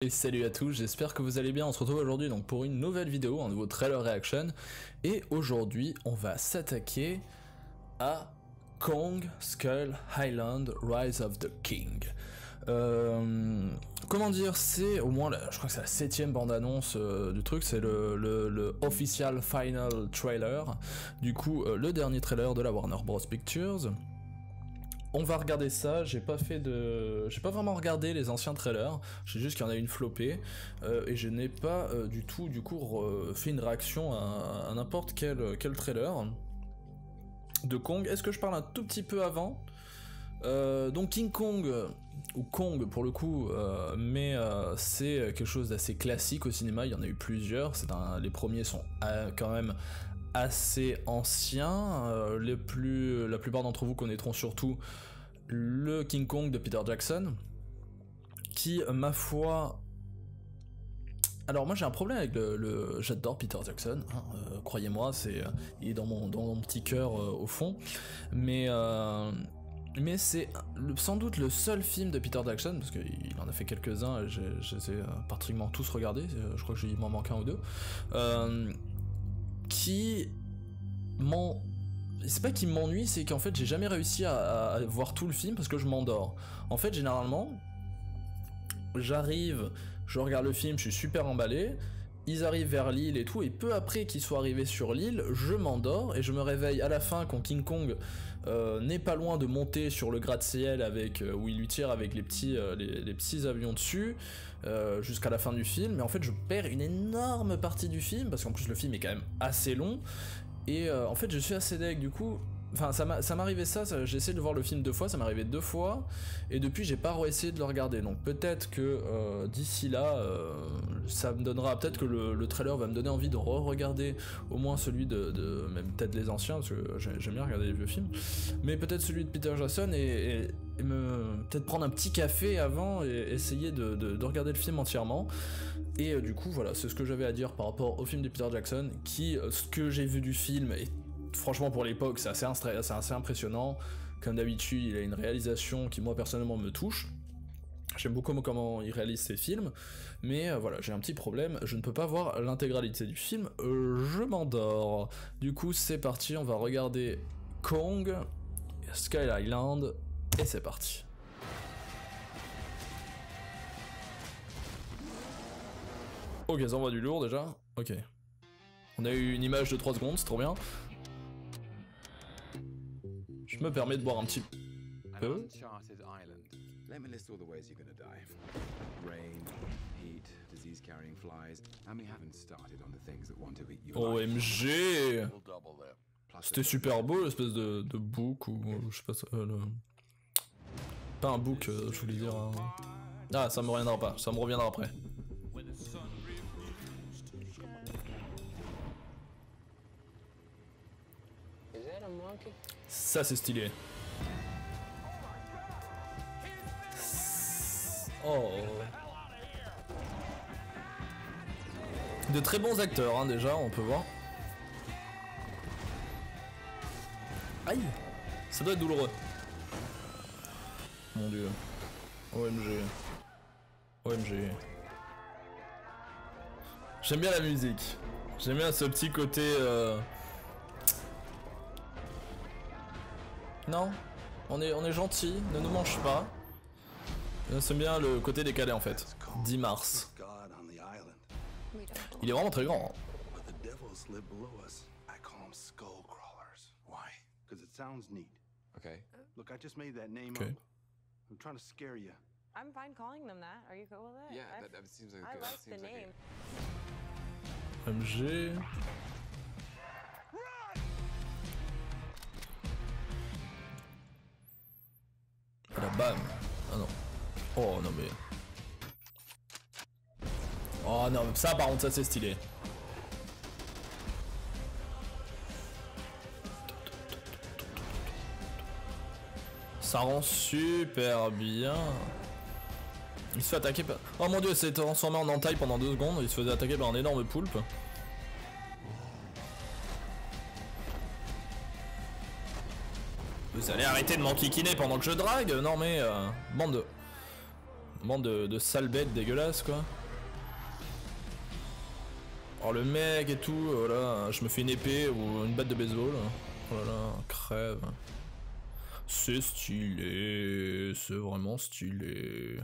Et salut à tous, j'espère que vous allez bien. On se retrouve aujourd'hui donc pour une nouvelle vidéo, un nouveau trailer reaction. Et aujourd'hui, on va s'attaquer à Kong Skull Island Rise of the King. Comment dire, c'est au moins, je crois que c'est la 7ème bande-annonce du truc, c'est le official final trailer. Du coup, le dernier trailer de la Warner Bros Pictures. On va regarder ça, j'ai pas vraiment regardé les anciens trailers, j'ai juste qu'il y en a une flopée, et je n'ai pas du tout, du coup, fait une réaction à n'importe quel trailer de Kong. Est-ce que je parle un tout petit peu avant? Donc King Kong, ou Kong pour le coup, mais c'est quelque chose d'assez classique au cinéma, il y en a eu plusieurs, les premiers sont quand même assez anciens, la plupart d'entre vous connaîtront surtout le King Kong de Peter Jackson, qui, ma foi... Alors moi j'ai un problème avec j'adore Peter Jackson, hein, croyez-moi, il est dans mon petit cœur au fond, mais c'est sans doute le seul film de Peter Jackson, parce qu'il en a fait quelques-uns, je les ai particulièrement tous regardés, je crois qu'il m'en manque un ou deux, qui c'est pas qu'il m'ennuie, c'est qu'en fait j'ai jamais réussi à voir tout le film parce que je m'endors. En fait généralement j'arrive, je regarde le film, je suis super emballé, ils arrivent vers l'île et tout, et peu après qu'ils soient arrivés sur l'île, je m'endors et je me réveille à la fin quand King Kong n'est pas loin de monter sur le gratte-ciel où il lui tire avec les petits avions dessus, jusqu'à la fin du film. Mais en fait je perds une énorme partie du film, parce qu'en plus le film est quand même assez long, et en fait je suis assez deg du coup. Enfin, ça m'arrivait j'ai essayé de voir le film 2 fois, ça m'est arrivé 2 fois, et depuis j'ai pas réessayé de le regarder, donc peut-être que d'ici là, ça me donnera, peut-être que le trailer va me donner envie de re-regarder au moins celui même peut-être les anciens, parce que j'aime bien regarder les vieux films, mais peut-être celui de Peter Jackson, et peut-être prendre un petit café avant, et essayer de regarder le film entièrement. Et du coup voilà, c'est ce que j'avais à dire par rapport au film de Peter Jackson, qui, ce que j'ai vu du film est... Franchement pour l'époque c'est assez impressionnant. Comme d'habitude il a une réalisation qui moi personnellement me touche. J'aime beaucoup comment il réalise ses films. Mais voilà, j'ai un petit problème, je ne peux pas voir l'intégralité du film, je m'endors. Du coup c'est parti, on va regarder Kong, Skull Island, et c'est parti. Ok, ça envoie du lourd déjà. Ok. On a eu une image de 3 secondes, c'est trop bien. Je me permets de boire un petit peu. OMG! C'était super beau l'espèce de bouc, ou je sais pas, pas un bouc, je voulais dire un... Ah, ça me reviendra pas, ça me reviendra après. Ça c'est stylé. Oh. De très bons acteurs hein, déjà, on peut voir. Aïe. Ça doit être douloureux. Mon dieu. OMG. OMG. J'aime bien la musique. J'aime bien ce petit côté... Non, on est gentil, ne nous mange pas. C'est bien le côté décalé en fait. 10 mars. Il est vraiment très grand. Okay. I'm fine calling them that. Are you cool with it? Yeah, that seems like I like the name. MG. La bam. Ah non. Oh non mais... Oh non, ça par contre ça c'est stylé. Ça rend super bien. Il se fait attaquer par... Oh mon dieu, il s'est transformé en entaille pendant 2 secondes, il se faisait attaquer par un énorme poulpe. Vous allez arrêter de m'enquiquiner pendant que je drague? Non mais... bande de... Bande de sales bêtes dégueulasses quoi. Oh le mec et tout, voilà, je me fais une épée ou une batte de baseball. Oh là là, crève. C'est stylé, c'est vraiment stylé.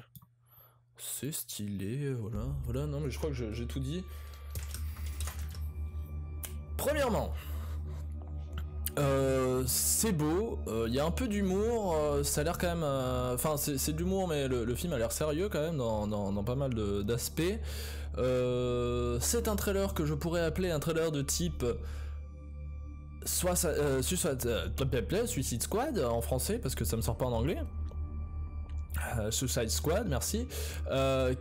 C'est stylé, voilà. Voilà, non mais je crois que j'ai tout dit. Premièrement, c'est beau, il y a un peu d'humour, ça a l'air quand même... Enfin, c'est de l'humour, mais le film a l'air sérieux quand même dans pas mal d'aspects. C'est un trailer que je pourrais appeler un trailer de type... Suicide Squad en français, parce que ça me sort pas en anglais. Suicide Squad, merci,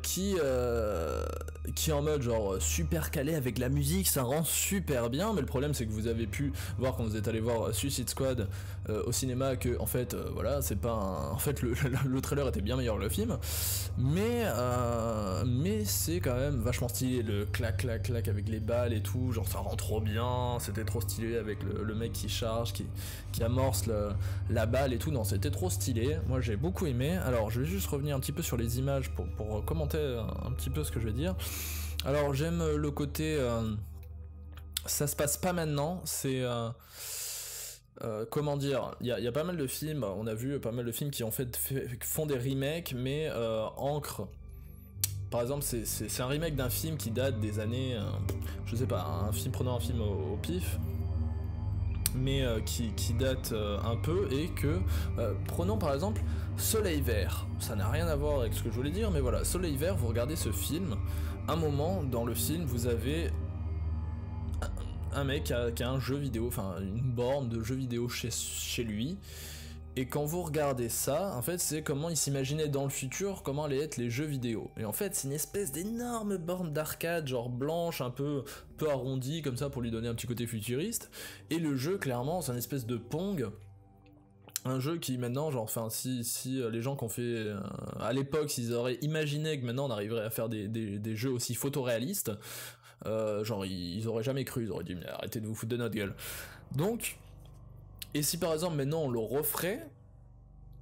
qui est en mode genre super calé avec la musique, ça rend super bien, mais le problème c'est que vous avez pu voir quand vous êtes allé voir Suicide Squad au cinéma que en fait voilà c'est pas un... en fait le trailer était bien meilleur que le film, mais c'est quand même vachement stylé, le clac clac clac avec les balles et tout, genre ça rend trop bien, c'était trop stylé avec le mec qui charge, qui amorce la balle et tout, non c'était trop stylé, moi j'ai beaucoup aimé. Alors je vais juste revenir un petit peu sur les images pour commenter un petit peu ce que je vais dire. Alors j'aime le côté ça se passe pas maintenant, c'est comment dire, il y a pas mal de films, on a vu pas mal de films qui font des remakes mais ancrent. Par exemple c'est un remake d'un film qui date des années je sais pas, prenant un film au pif, mais qui date un peu, et que prenons par exemple Soleil Vert, ça n'a rien à voir avec ce que je voulais dire, mais voilà, Soleil Vert, vous regardez ce film, un moment dans le film vous avez un mec qui a un jeu vidéo, enfin une borne de jeu vidéo chez lui, et quand vous regardez ça, en fait c'est comment il s'imaginait dans le futur, comment allaient être les jeux vidéo, et en fait c'est une espèce d'énorme borne d'arcade, genre blanche, un peu arrondie comme ça pour lui donner un petit côté futuriste, et le jeu clairement c'est une espèce de Pong, un jeu qui maintenant, genre, enfin, si les gens qu'on fait à l'époque, s'ils auraient imaginé que maintenant on arriverait à faire des jeux aussi photoréalistes, genre, ils auraient jamais cru, ils auraient dit, mais arrêtez de vous foutre de notre gueule. Donc, et si par exemple maintenant on le referait,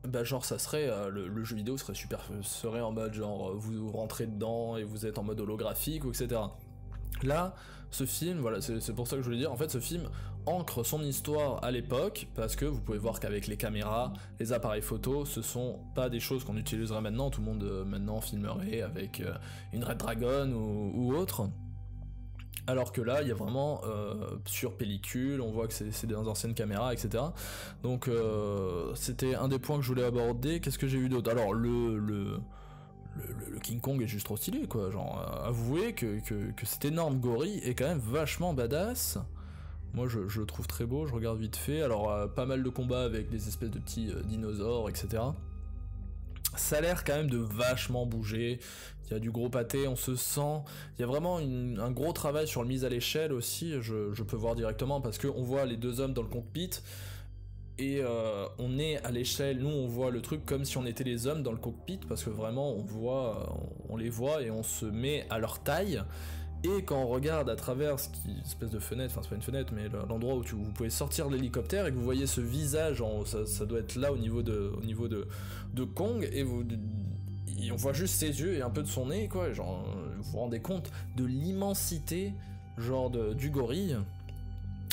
bah genre ça serait, le jeu vidéo serait en mode genre, vous rentrez dedans et vous êtes en mode holographique, ou etc. Là, ce film, voilà, c'est pour ça que je voulais dire, en fait ce film ancre son histoire à l'époque, parce que vous pouvez voir qu'avec les caméras, les appareils photo, ce sont pas des choses qu'on utiliserait maintenant, tout le monde maintenant filmerait avec une Red Dragon ou autre, alors que là il y a vraiment sur pellicule, on voit que c'est des anciennes caméras, etc. Donc c'était un des points que je voulais aborder. Qu'est-ce que j'ai eu d'autre? Alors le King Kong est juste trop stylé quoi, genre avouez que cet énorme gorille est quand même vachement badass. Moi je le trouve très beau, je regarde vite fait. Alors pas mal de combats avec des espèces de petits dinosaures, etc. Ça a l'air quand même de vachement bouger, il y a du gros pâté, on se sent, il y a vraiment un gros travail sur la mise à l'échelle aussi, je peux voir directement parce qu'on voit les deux hommes dans le cockpit, et on est à l'échelle, nous on voit le truc comme si on était les hommes dans le cockpit, parce que vraiment on les voit et on se met à leur taille, et quand on regarde à travers espèce de fenêtre, enfin c'est pas une fenêtre mais l'endroit où vous pouvez sortir de l'hélicoptère et que vous voyez ce visage, ça doit être là au niveau de Kong, et on voit juste ses yeux et un peu de son nez quoi, genre vous vous rendez compte de l'immensité genre du gorille.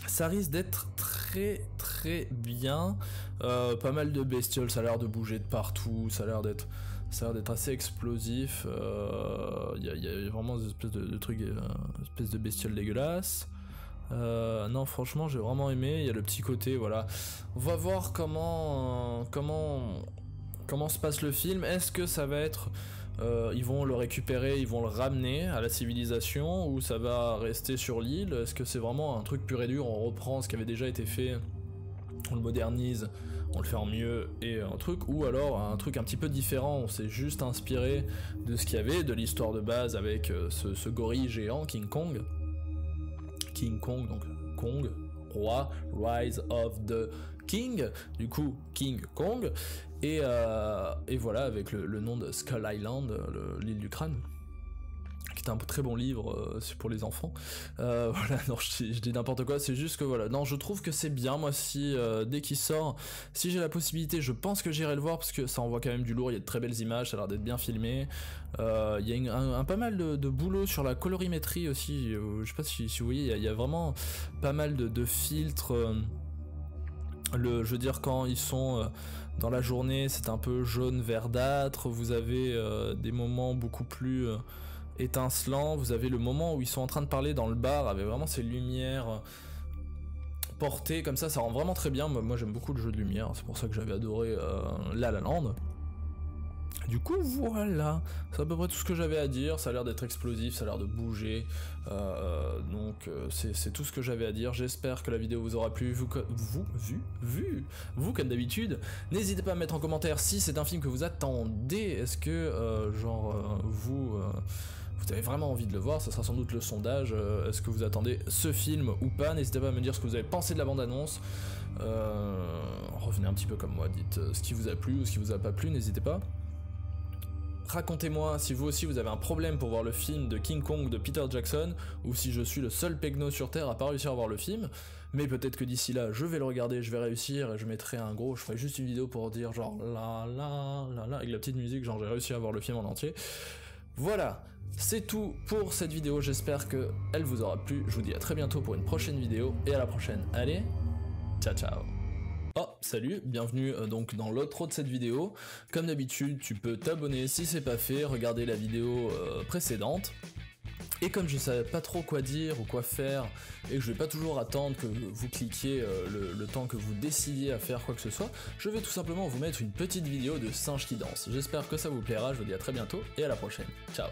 Ça risque d'être très très bien, pas mal de bestioles, ça a l'air de bouger de partout, ça a l'air d'être assez explosif, y a vraiment des espèces de trucs, espèces de bestioles dégueulasses. Non franchement j'ai vraiment aimé, il y a le petit côté, voilà. On va voir comment se passe le film, est-ce que ça va être... ils vont le récupérer, ils vont le ramener à la civilisation, ou ça va rester sur l'île? Est-ce que c'est vraiment un truc pur et dur, on reprend ce qui avait déjà été fait, on le modernise, on le fait en mieux et un truc, ou alors un truc un petit peu différent, on s'est juste inspiré de ce qu'il y avait, de l'histoire de base avec ce gorille géant, King Kong, donc Kong, roi, Rise of the King, du coup King Kong, et voilà avec le nom de Skull Island, l'île du crâne, qui est un très bon livre, c'est pour les enfants. Voilà, non, je dis n'importe quoi, c'est juste que voilà, non, je trouve que c'est bien, moi, si dès qu'il sort, si j'ai la possibilité, je pense que j'irai le voir, parce que ça envoie quand même du lourd, il y a de très belles images, ça a l'air d'être bien filmé, il y a un pas mal de boulot sur la colorimétrie aussi, je sais pas si vous voyez, il y a vraiment pas mal de filtres, je veux dire, quand ils sont dans la journée, c'est un peu jaune verdâtre, vous avez des moments beaucoup plus étincelants, vous avez le moment où ils sont en train de parler dans le bar avec vraiment ces lumières portées comme ça rend vraiment très bien. Moi j'aime beaucoup le jeu de lumière, c'est pour ça que j'avais adoré La La Land. Du coup voilà, c'est à peu près tout ce que j'avais à dire, ça a l'air d'être explosif, ça a l'air de bouger, donc c'est tout ce que j'avais à dire. J'espère que la vidéo vous aura plu, vous comme d'habitude. N'hésitez pas à mettre en commentaire si c'est un film que vous attendez, est-ce que vous avez vraiment envie de le voir, ça sera sans doute le sondage, est-ce que vous attendez ce film ou pas. N'hésitez pas à me dire ce que vous avez pensé de la bande-annonce, revenez un petit peu comme moi, dites ce qui vous a plu ou ce qui vous a pas plu, n'hésitez pas. Racontez-moi si vous aussi vous avez un problème pour voir le film de King Kong de Peter Jackson, ou si je suis le seul pegno sur terre à pas réussir à voir le film, mais peut-être que d'ici là je vais le regarder, je vais réussir, et je mettrai je ferai juste une vidéo pour dire genre la avec la petite musique, genre j'ai réussi à voir le film en entier. Voilà, c'est tout pour cette vidéo, j'espère que elle vous aura plu, je vous dis à très bientôt pour une prochaine vidéo, et à la prochaine, allez, ciao ciao. Oh, salut, bienvenue donc dans l'outro de cette vidéo. Comme d'habitude, tu peux t'abonner si c'est pas fait, regarder la vidéo précédente. Et comme je savais pas trop quoi dire ou quoi faire, et que je vais pas toujours attendre que vous cliquiez le temps que vous décidiez à faire quoi que ce soit, je vais tout simplement vous mettre une petite vidéo de singe qui danse. J'espère que ça vous plaira, je vous dis à très bientôt et à la prochaine. Ciao.